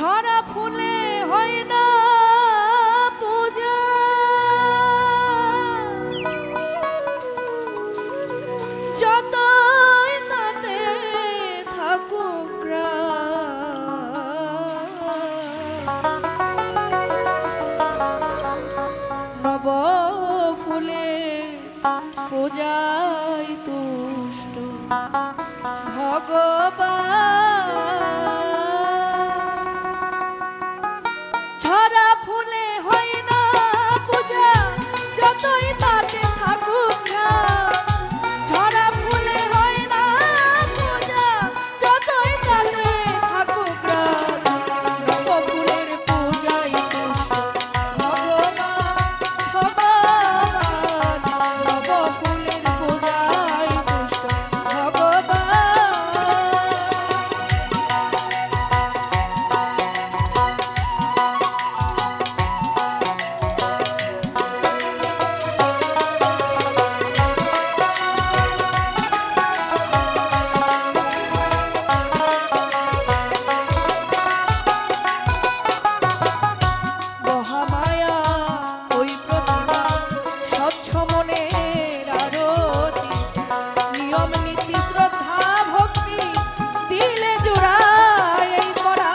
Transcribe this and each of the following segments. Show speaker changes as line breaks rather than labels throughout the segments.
ছড়া ফুলে হয় না পূজা, যতই তাতে থাকুক নব ফুলে পূজায় তুষ্ট ভগবান। ছড়া ফুলে হয় না পূজা, যতই তাতে থাকুক না। ছড়া ফুলে হয় না পূজা, যতই তাতে থাকুক না। নব ফুলের পূজায় তুষ্ট ভগবান, ভগবান। নব ফুলের পূজায় তুষ্ট ভগবান। মহামায়া ওই প্রতিমা স্বচ্ছ মনের আরতি, নিয়ম নীতি শ্রদ্ধা ভক্তি দিলে জোড়ায় এই পরা।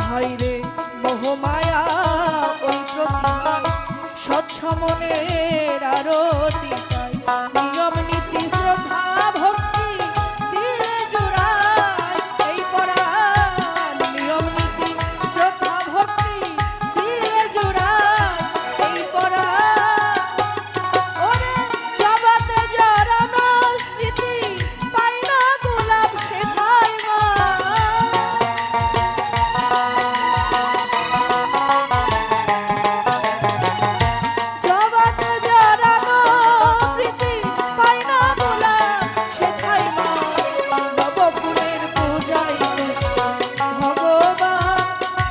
হায়রে মোহমায়া ওই প্রতিমা স্বচ্ছ মনের আরতি চাই, নিয়ম নীতি শ্রদ্ধা ভক্তি দিলে জোড়ায় এই পরাণ। নিয়ম নীতি শ্রদ্ধা ভক্তি দিলে জোড়ায় এই পরাণ। ওরে জবাতে জড়ানো স্মৃতি পাই না গোলাপ শেখায় মা। জবাতে জড়ানো প্রীতি পাই না গোলাপ শেখায় মা। নব ফুলের পূজায় তুষ্ট ভগবান,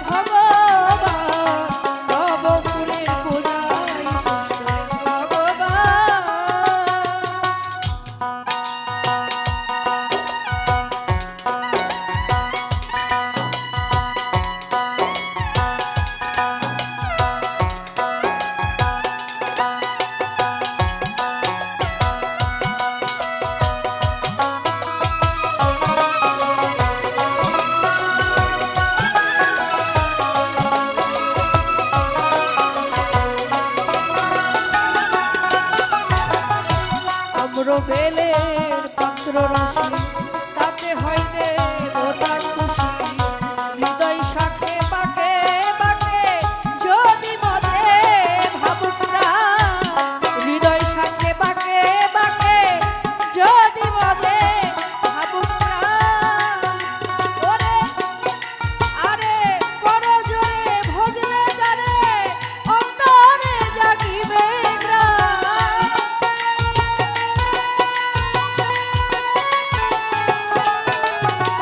ভগবান। নব ফুলের পূজায় তুষ্ট ভগবান। আম্র বেলের পাত্র রাশি, তাতে হয় দেবতার খুশি। হৃদয় শাখে বাঁকে বাঁকে যদি মনে ভাবুক প্রাণ। হৃদয় শাখে বাঁকে বাঁকে যদি মনে ভাবুক প্রাণ। ওরে আরে করো জোরে ভজলে গানে অন্তরে জাগিবে গ্রাম।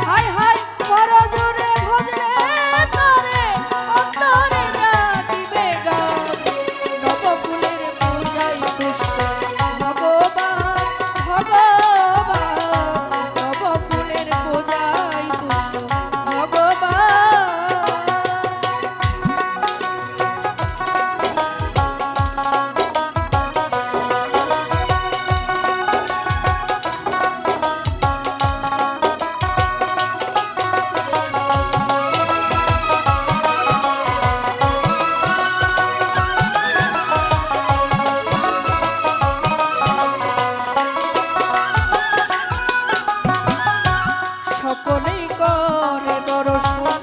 হায় হায় করো জোরে ভজলে তারে অন্তরে জাগিবে গান। নব ফুলের পূজায় তুষ্ট ভগবান, ভগবান। নব ফুলের পূজায় তুষ্ট ভগবান। সকলেই করে দর্শন,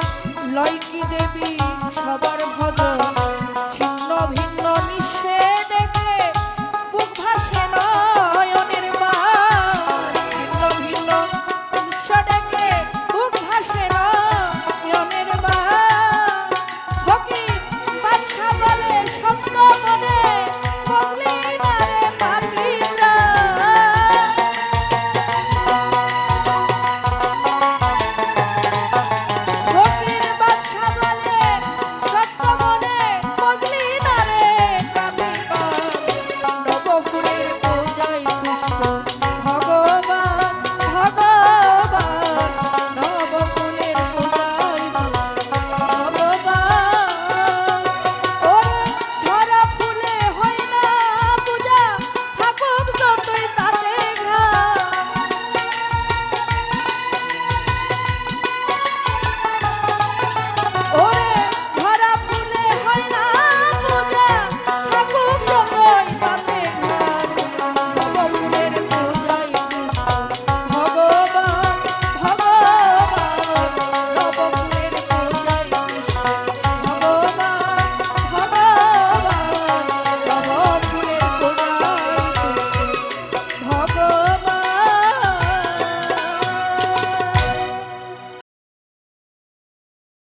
লয় কি দেবী সবার ভজন।